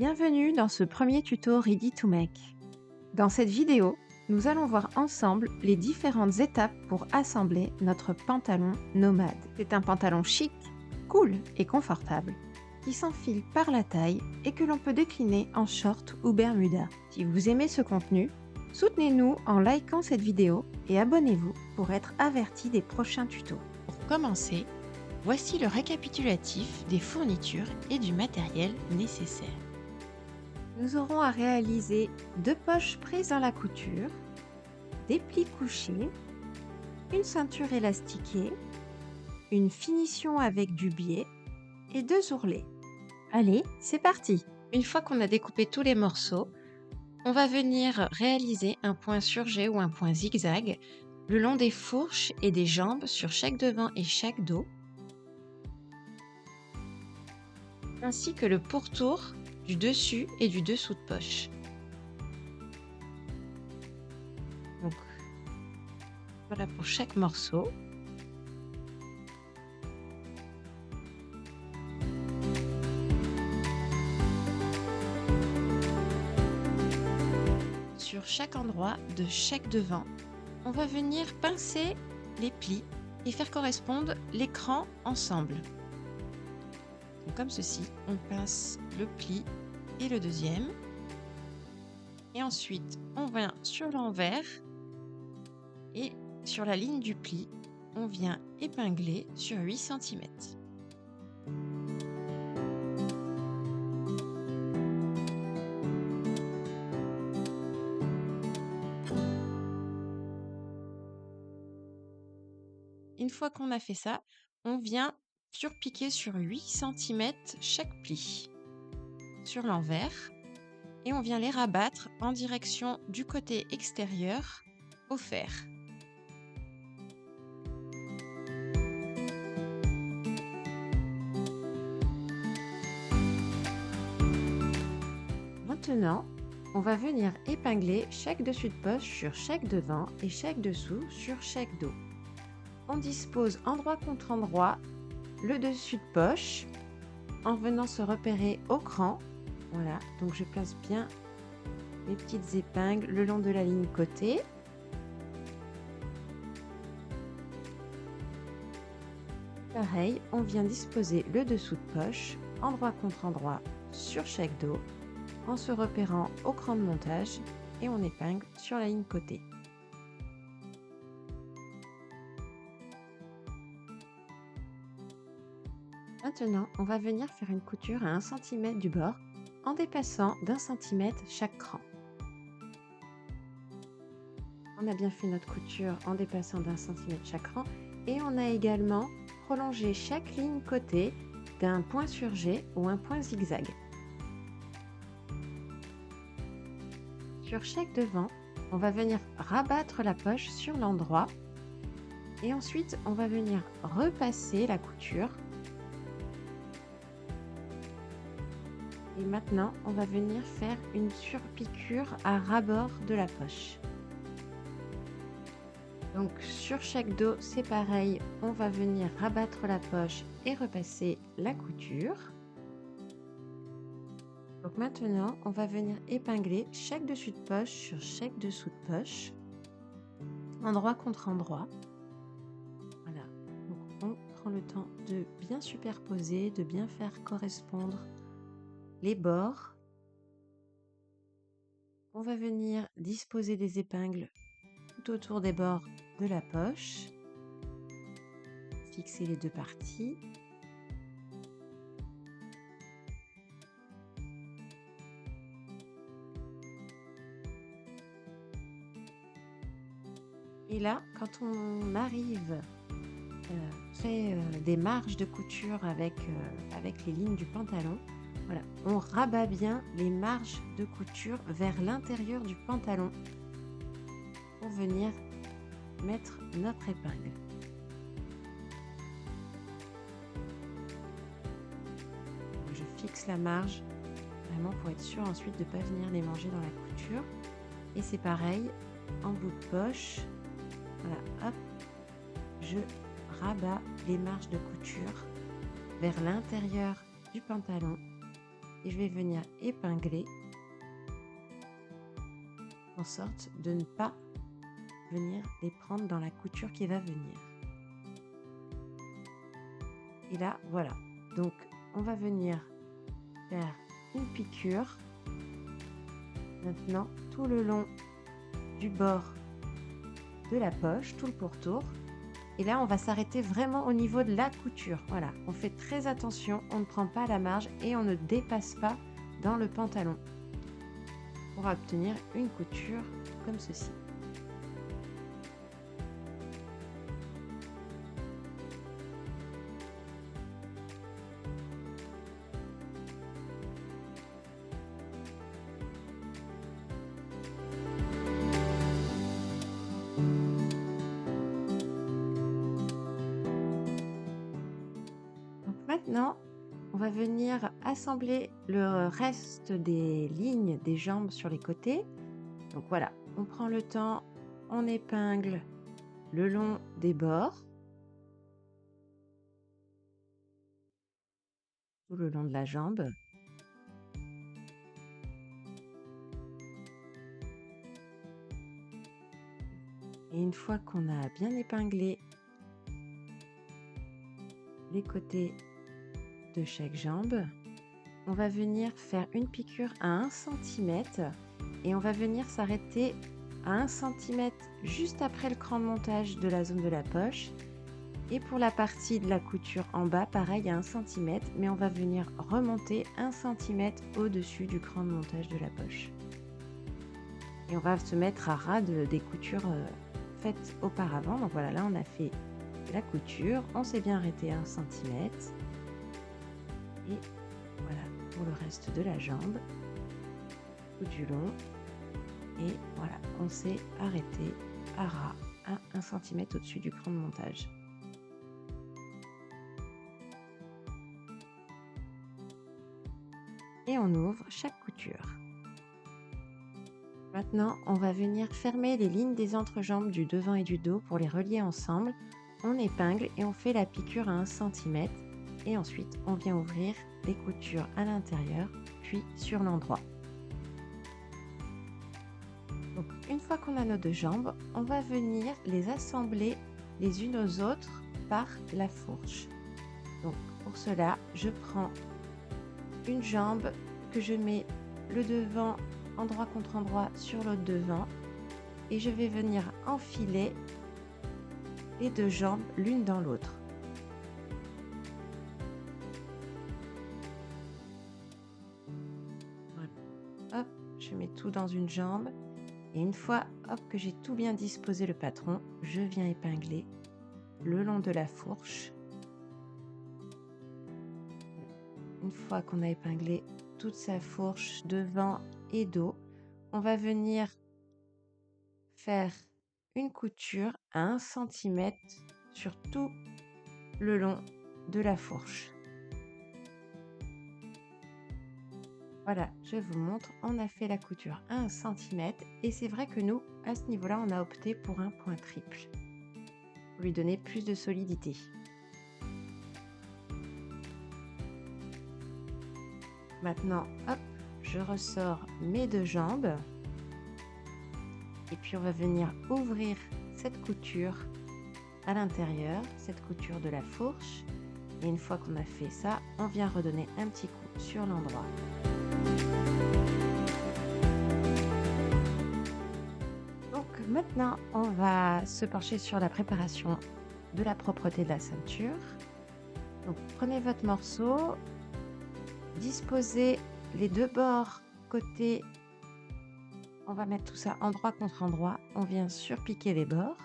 Bienvenue dans ce premier tuto Ready to Make. Dans cette vidéo, nous allons voir ensemble les différentes étapes pour assembler notre pantalon nomade. C'est un pantalon chic, cool et confortable qui s'enfile par la taille et que l'on peut décliner en short ou bermuda. Si vous aimez ce contenu, soutenez-nous en likant cette vidéo et abonnez-vous pour être averti des prochains tutos. Pour commencer, voici le récapitulatif des fournitures et du matériel nécessaire. Nous aurons à réaliser 2 poches prises dans la couture, des plis couchés, une ceinture élastiquée, une finition avec du biais et 2 ourlets. Allez, c'est parti! Une fois qu'on a découpé tous les morceaux, on va venir réaliser un point surjet ou un point zigzag le long des fourches et des jambes sur chaque devant et chaque dos, ainsi que le pourtour du dessus et du dessous de poche. Donc, voilà pour chaque morceau. Sur chaque endroit de chaque devant, on va venir pincer les plis et faire correspondre l'écran ensemble. Donc, comme ceci, on pince le pli et le deuxième. Et ensuite, on vient sur l'envers et sur la ligne du pli, on vient épingler sur 8 cm. Une fois qu'on a fait ça, on vient surpiquer sur 8 cm chaque pli sur l'envers et on vient les rabattre en direction du côté extérieur au fer. Maintenant, on va venir épingler chaque dessus de poche sur chaque devant et chaque dessous sur chaque dos. On dispose endroit contre endroit le dessus de poche en venant se repérer au cran. Voilà, donc je place bien mes petites épingles le long de la ligne côté. Pareil, on vient disposer le dessous de poche endroit contre endroit sur chaque dos en se repérant au cran de montage et on épingle sur la ligne côté. Maintenant, on va venir faire une couture à 1 cm du bord en dépassant d'1 cm chaque cran. On a bien fait notre couture en dépassant d'1 cm chaque cran et on a également prolongé chaque ligne côté d'un point surjet ou un point zigzag. Sur chaque devant, on va venir rabattre la poche sur l'endroit et ensuite on va venir repasser la couture. Et maintenant, on va venir faire une surpiqûre à ras-bord de la poche. Donc sur chaque dos, c'est pareil, on va venir rabattre la poche et repasser la couture. Donc maintenant, on va venir épingler chaque dessus de poche sur chaque dessous de poche, endroit contre endroit. Voilà, donc on prend le temps de bien superposer, de bien faire correspondre les bords. On va venir disposer des épingles tout autour des bords de la poche, fixer les 2 parties. Et là, quand on arrive près des marges de couture avec les lignes du pantalon, voilà, on rabat bien les marges de couture vers l'intérieur du pantalon pour venir mettre notre épingle. Je fixe la marge vraiment pour être sûr ensuite de ne pas venir les manger dans la couture. Et c'est pareil, en bout de poche, voilà, hop, je rabats les marges de couture vers l'intérieur du pantalon et je vais venir épingler en sorte de ne pas venir les prendre dans la couture qui va venir. Et là, voilà. Donc, on va venir faire une piqûre maintenant tout le long du bord de la poche, tout le pourtour. Et là, on va s'arrêter vraiment au niveau de la couture. Voilà, on fait très attention, on ne prend pas la marge et on ne dépasse pas dans le pantalon pour obtenir une couture comme ceci. Donc maintenant, on va venir assembler le reste des lignes des jambes sur les côtés. Donc voilà, on prend le temps, on épingle le long des bords, tout le long de la jambe. Et une fois qu'on a bien épinglé les côtés de chaque jambe, on va venir faire une piqûre à 1 cm et on va venir s'arrêter à 1 cm juste après le cran de montage de la zone de la poche. Et pour la partie de la couture en bas, pareil à 1 cm, mais on va venir remonter 1 cm au-dessus du cran de montage de la poche. Et on va se mettre à ras des coutures faites auparavant. Donc voilà, là on a fait la couture, on s'est bien arrêté à 1 cm. Et voilà pour le reste de la jambe, tout du long. Et voilà, on s'est arrêté à ras à 1 cm au-dessus du cran de montage. Et on ouvre chaque couture. Maintenant, on va venir fermer les lignes des entrejambes du devant et du dos pour les relier ensemble. On épingle et on fait la piqûre à 1 cm. Et ensuite, on vient ouvrir les coutures à l'intérieur, puis sur l'endroit. Donc, une fois qu'on a nos deux jambes, on va venir les assembler les unes aux autres par la fourche. Donc, pour cela, je prends une jambe que je mets le devant endroit contre endroit sur l'autre devant et je vais venir enfiler les deux jambes l'une dans l'autre. Voilà. Hop, je mets tout dans une jambe et une fois que j'ai tout bien disposé le patron, je viens épingler le long de la fourche. Une fois qu'on a épinglé toute sa fourche devant et dos, on va venir faire une couture à 1 cm sur tout le long de la fourche. Voilà, je vous montre, on a fait la couture à 1 cm et c'est vrai que nous, à ce niveau-là, on a opté pour un point triple pour lui donner plus de solidité. Maintenant, hop, je ressors mes deux jambes et puis on va venir ouvrir cette couture à l'intérieur, cette couture de la fourche. Et une fois qu'on a fait ça, on vient redonner un petit coup sur l'endroit. Donc maintenant, on va se pencher sur la préparation de la propreté de la ceinture. Donc prenez votre morceau, disposez les deux bords côté, on va mettre tout ça endroit contre endroit, on vient surpiquer les bords.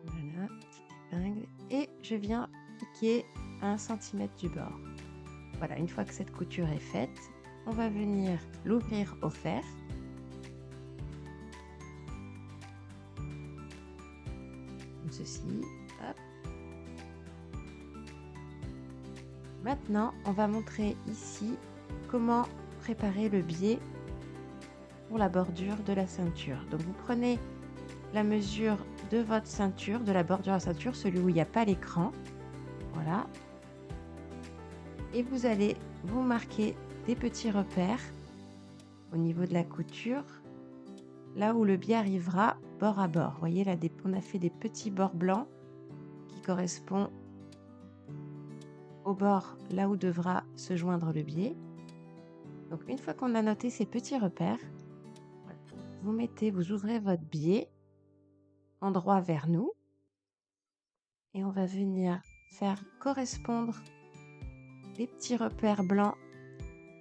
Voilà, petite épingle et je viens piquer à 1 cm du bord. Voilà, une fois que cette couture est faite, on va venir l'ouvrir au fer. Comme ceci. Hop. Maintenant, on va montrer ici comment préparer le biais pour la bordure de la ceinture. Donc vous prenez la mesure de votre ceinture, de la bordure à ceinture, celui où il n'y a pas l'écran. Voilà. Et vous allez vous marquer des petits repères au niveau de la couture, là où le biais arrivera bord à bord. Vous voyez là, on a fait des petits bords blancs qui correspondent au bord là où devra se joindre le biais. Donc une fois qu'on a noté ces petits repères, voilà, vous ouvrez votre biais endroit vers nous et on va venir faire correspondre les petits repères blancs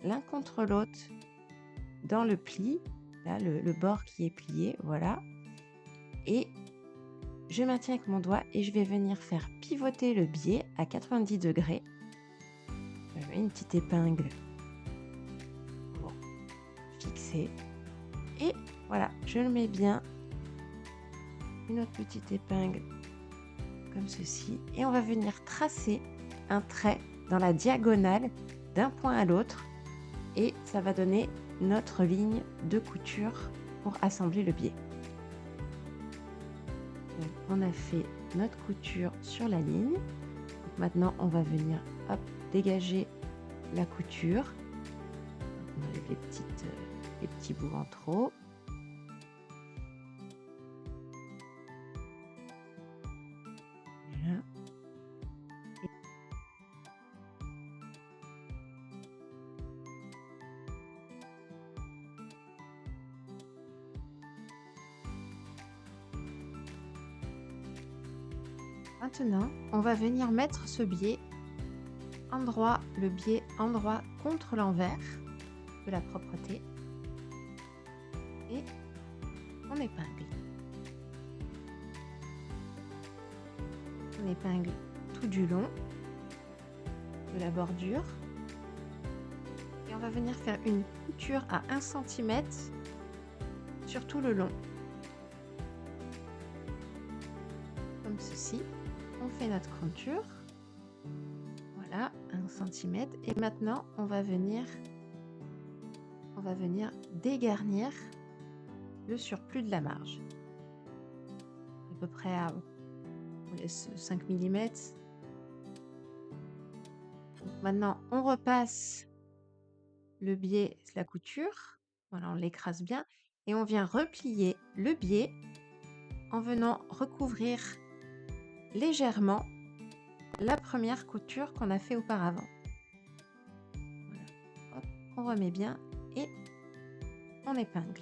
l'un contre l'autre dans le pli, là le bord qui est plié, voilà. Et je maintiens avec mon doigt et je vais venir faire pivoter le biais à 90 degrés. Je mets une petite épingle pour fixer. Et voilà, je le mets bien. Une autre petite épingle comme ceci. Et on va venir tracer un trait dans la diagonale d'un point à l'autre. Et ça va donner notre ligne de couture pour assembler le biais. Donc, on a fait notre couture sur la ligne. Donc, maintenant, on va venir dégager la couture. On enlève les petits bouts en trop. Voilà. Maintenant, on va venir mettre ce biais le biais endroit contre l'envers de la propreté et on épingle. On épingle tout du long de la bordure et on va venir faire une couture à 1 cm sur tout le long. Comme ceci. On fait notre couture. Voilà, 1 cm. Et maintenant, on va venir dégarnir le surplus de la marge. À peu près on laisse 5 mm. Donc maintenant, on repasse le biais, la couture. Voilà, on l'écrase bien. Et on vient replier le biais en venant recouvrir légèrement la première couture qu'on a fait auparavant. Voilà. Hop, on remet bien et on épingle.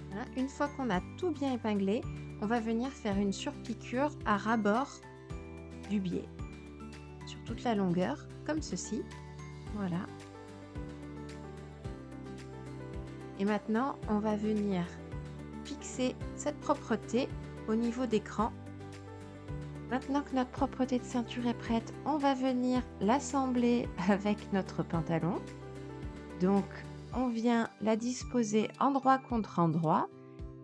Voilà. Une fois qu'on a tout bien épinglé, on va venir faire une surpiqûre à ras-bord du biais sur toute la longueur, comme ceci. Voilà. Et maintenant, on va venir fixer cette propreté au niveau des crans. Maintenant que notre propreté de ceinture est prête, on va venir l'assembler avec notre pantalon. Donc, on vient la disposer endroit contre endroit,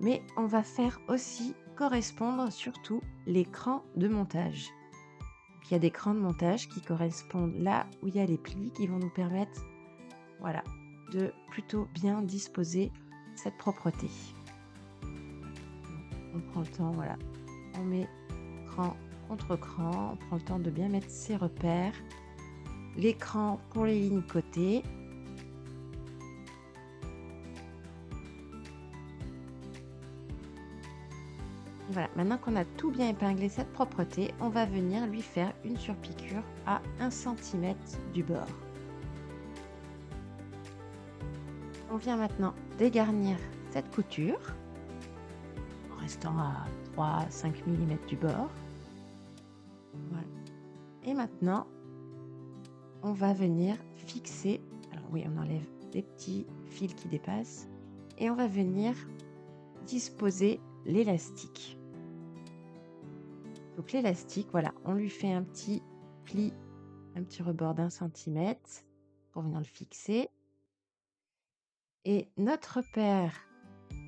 mais on va faire aussi correspondre surtout les crans de montage. Donc, il y a des crans de montage qui correspondent là où il y a les plis qui vont nous permettre, voilà, de plutôt bien disposer cette propreté. On prend le temps, voilà, on met cran contre cran, on prend le temps de bien mettre ses repères, les crans pour les lignes côté. Voilà, maintenant qu'on a tout bien épinglé cette propreté, on va venir lui faire une surpiqûre à 1 cm du bord. On vient maintenant dégarnir cette couture en restant à 3-5 mm du bord. Voilà. Et maintenant, on va venir fixer, alors oui, on enlève les petits fils qui dépassent et on va venir disposer l'élastique. Donc l'élastique, voilà, on lui fait un petit pli, un petit rebord d'1 cm pour venir le fixer. Et notre repère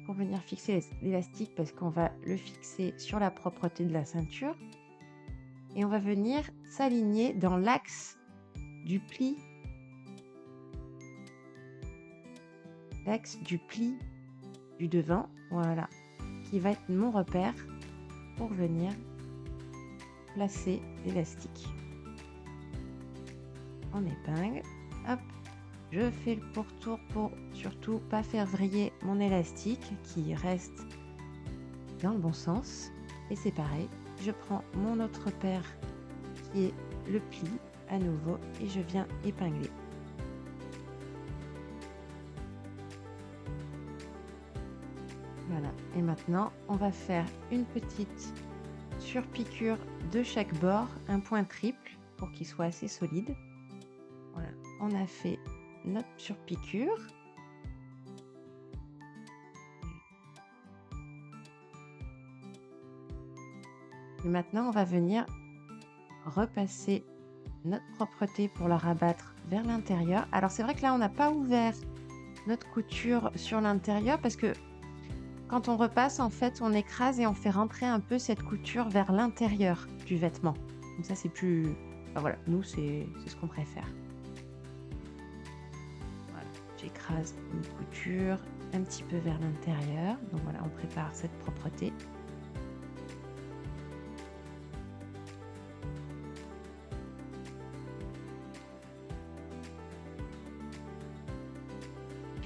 pour venir fixer l'élastique, parce qu'on va le fixer sur la propreté de la ceinture, et on va venir s'aligner dans l'axe du pli, du devant, voilà, qui va être mon repère pour venir placer l'élastique. On épingle, hop, je fais le pourtour pour surtout pas faire vriller mon élastique qui reste dans le bon sens. Et c'est pareil, je prends mon autre repère qui est le pli à nouveau et je viens épingler. Voilà, et maintenant on va faire une petite surpiqûre de chaque bord, un point triple pour qu'il soit assez solide. Voilà, on a fait notre surpiqûre. Et maintenant, on va venir repasser notre propreté pour la rabattre vers l'intérieur. Alors, c'est vrai que là, on n'a pas ouvert notre couture sur l'intérieur parce que quand on repasse, en fait, on écrase et on fait rentrer un peu cette couture vers l'intérieur du vêtement. Comme ça, c'est plus... Enfin, voilà, nous, c'est ce qu'on préfère. Voilà, j'écrase une couture un petit peu vers l'intérieur. Donc voilà, on prépare cette propreté.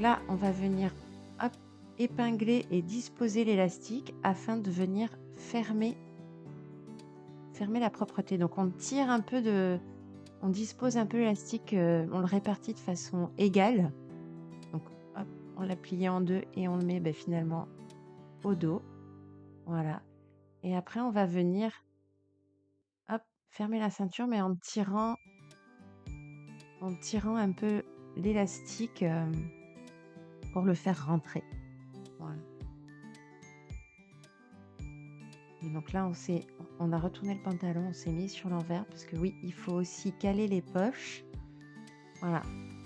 Là, on va venir hop, épingler et disposer l'élastique afin de venir fermer la propreté. Donc on tire un peu on dispose un peu l'élastique, on le répartit de façon égale. Donc hop, on l'a plié en deux et on le met finalement au dos. Voilà. Et après, on va venir hop, fermer la ceinture, mais en tirant un peu l'élastique pour le faire rentrer. Voilà. Et donc là, on a retourné le pantalon, on s'est mis sur l'envers parce que oui, il faut aussi caler les poches. Voilà.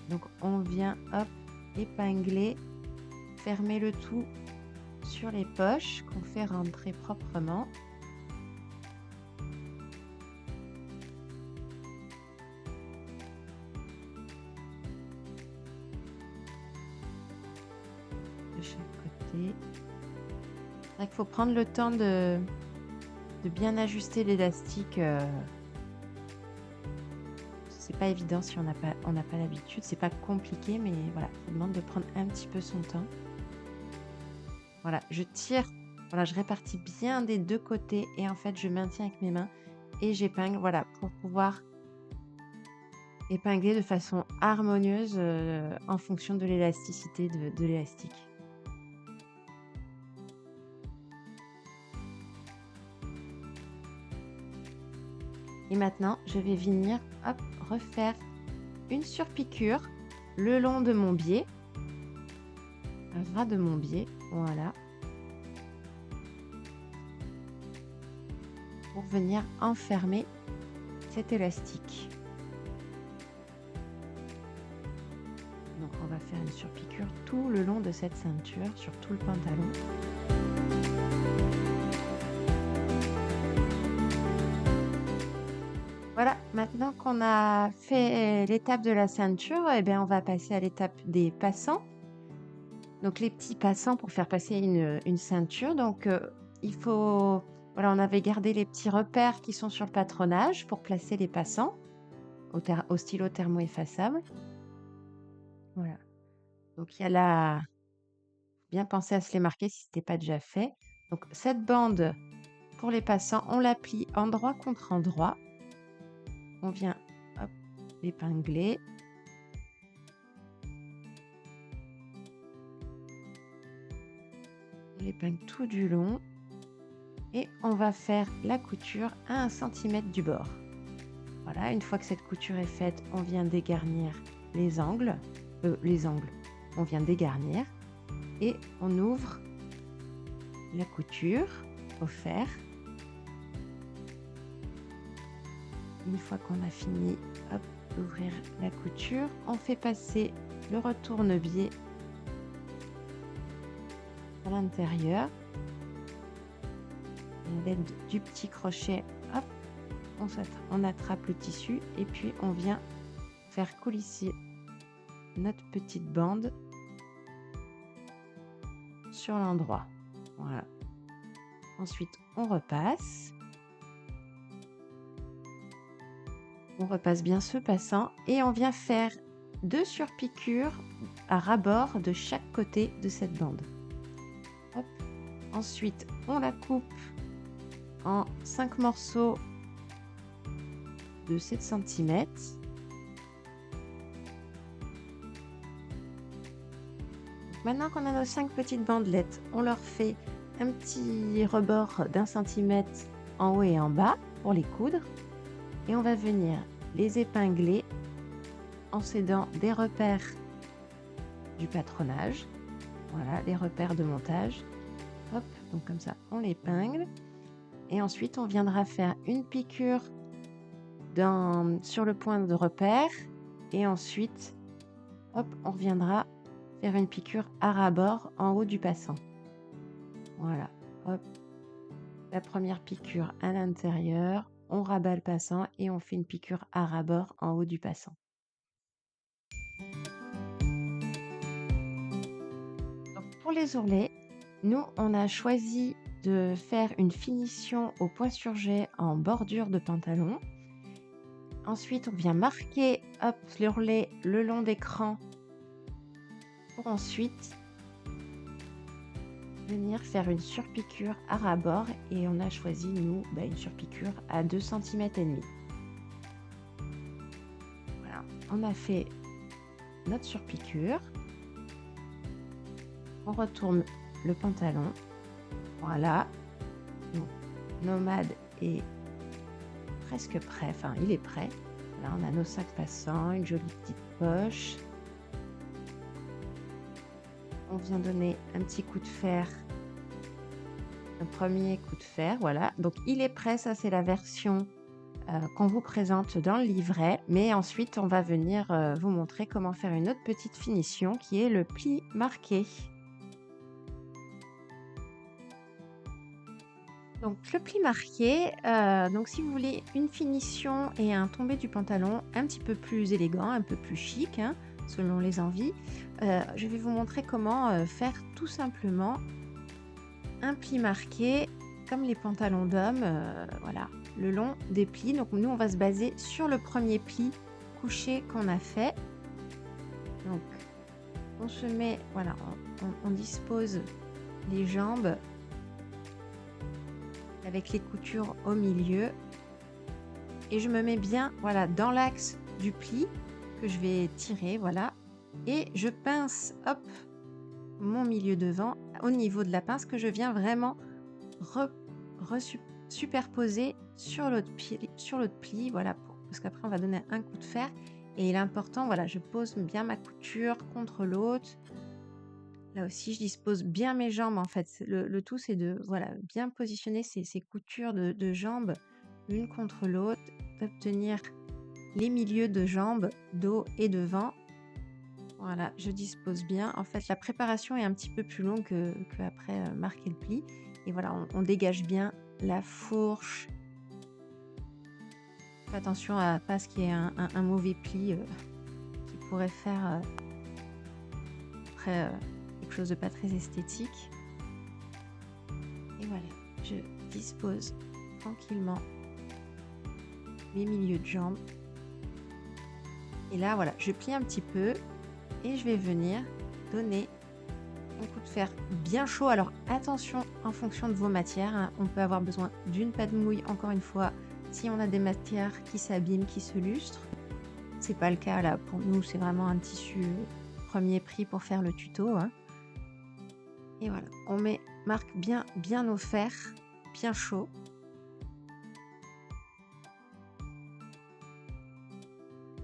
Donc on vient hop, épingler, fermer le tout sur les poches qu'on fait rentrer proprement. De chaque côté. C'est vrai qu'il faut prendre le temps de bien ajuster l'élastique. C'est pas évident si on n'a pas l'habitude. C'est pas compliqué, mais voilà, ça demande de prendre un petit peu son temps. Voilà, je tire, voilà, je répartis bien des deux côtés et en fait, je maintiens avec mes mains et j'épingle, voilà, pour pouvoir épingler de façon harmonieuse en fonction de l'élasticité de l'élastique. Et maintenant, je vais venir hop, refaire une surpiqûre le long de mon biais, un ras de mon biais, voilà, pour venir enfermer cet élastique. Donc on va faire une surpiqûre tout le long de cette ceinture, sur tout le pantalon. Voilà, maintenant qu'on a fait l'étape de la ceinture, on va passer à l'étape des passants. Donc les petits passants pour faire passer une ceinture. Donc il faut... Voilà, on avait gardé les petits repères qui sont sur le patronage pour placer les passants au stylo thermo-effaçable. Voilà. Donc il y a là... Bien penser à se les marquer si ce n'était pas déjà fait. Donc cette bande pour les passants, on la plie endroit contre endroit. On vient hop, l'épingler. On l'épingle tout du long. Et on va faire la couture à 1 cm du bord. Voilà, une fois que cette couture est faite, on vient dégarnir les angles. On vient dégarnir. Et on ouvre la couture au fer. Une fois qu'on a fini d'ouvrir la couture, on fait passer le retourne-biais à l'intérieur. À l'aide du petit crochet, hop, on attrape le tissu et puis on vient faire coulisser notre petite bande sur l'endroit. Voilà. Ensuite, on repasse. On repasse bien ce passant et on vient faire 2 surpiqûres à ras-bord de chaque côté de cette bande. Hop. Ensuite, on la coupe en 5 morceaux de 7 cm. Maintenant qu'on a nos 5 petites bandelettes, on leur fait un petit rebord d'1 centimètre en haut et en bas pour les coudre. Et on va venir les épingler en s'aidant des repères du patronage. Voilà, les repères de montage. Hop, donc comme ça, on l'épingle. Et ensuite, on viendra faire une piqûre sur le point de repère. Et ensuite, hop, on reviendra faire une piqûre à ras-bord en haut du passant. Voilà, hop. La première piqûre à l'intérieur, on rabat le passant et on fait une piqûre à ras-bord en haut du passant. Donc pour les ourlets, nous, on a choisi de faire une finition au point sur jet en bordure de pantalon. Ensuite, on vient marquer l'ourlet le long d'écran pour ensuite venir faire une surpiqûre à ras-bord et on a choisi, nous, une surpiqûre à 2 cm et demi. Voilà, on a fait notre surpiqûre. On retourne le pantalon. Voilà. Donc, Nomade est presque prêt. Enfin, il est prêt. Là, on a nos sacs passants, une jolie petite poche. On vient donner un petit coup de fer. Un premier coup de fer, voilà. Donc, il est prêt. Ça, c'est la version qu'on vous présente dans le livret. Mais ensuite, on va venir vous montrer comment faire une autre petite finition qui est le pli marqué. Donc le pli marqué, donc si vous voulez une finition et un tombé du pantalon un petit peu plus élégant, un peu plus chic, hein, selon les envies, je vais vous montrer comment faire tout simplement un pli marqué comme les pantalons d'hommes, voilà, le long des plis. Donc nous on va se baser sur le premier pli couché qu'on a fait. Donc on se met, voilà, on dispose les jambes avec les coutures au milieu et je me mets bien, voilà, dans l'axe du pli que je vais tirer, voilà, et je pince, hop, mon milieu devant au niveau de la pince que je viens vraiment superposer sur l'autre pli, voilà, parce qu'après on va donner un coup de fer et il est important, voilà, je pose bien ma couture contre l'autre. Là aussi, je dispose bien mes jambes, en fait. Le tout, c'est de, voilà, bien positionner ces coutures de jambes l'une contre l'autre, d'obtenir les milieux de jambes, dos et devant. Voilà, je dispose bien. En fait, la préparation est un petit peu plus longue que après marquer le pli. Et voilà, on dégage bien la fourche. Faites attention à pas ce qui est un mauvais pli qui pourrait faire après... quelque chose de pas très esthétique. Et voilà, je dispose tranquillement mes milieux de jambes. Et là, voilà, je plie un petit peu et je vais venir donner un coup de fer bien chaud. Alors attention en fonction de vos matières, hein. On peut avoir besoin d'une pâte mouille, encore une fois, si on a des matières qui s'abîment, qui se lustrent. C'est pas le cas là, pour nous, c'est vraiment un tissu premier prix pour faire le tuto, hein. Et voilà, on marque bien nos fers, bien chaud.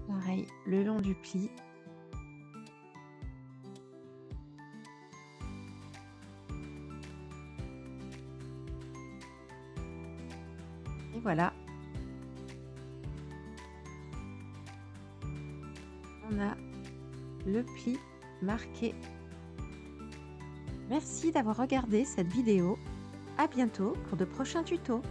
Pareil, le long du pli. Et voilà. On a le pli marqué. Merci d'avoir regardé cette vidéo. À bientôt pour de prochains tutos.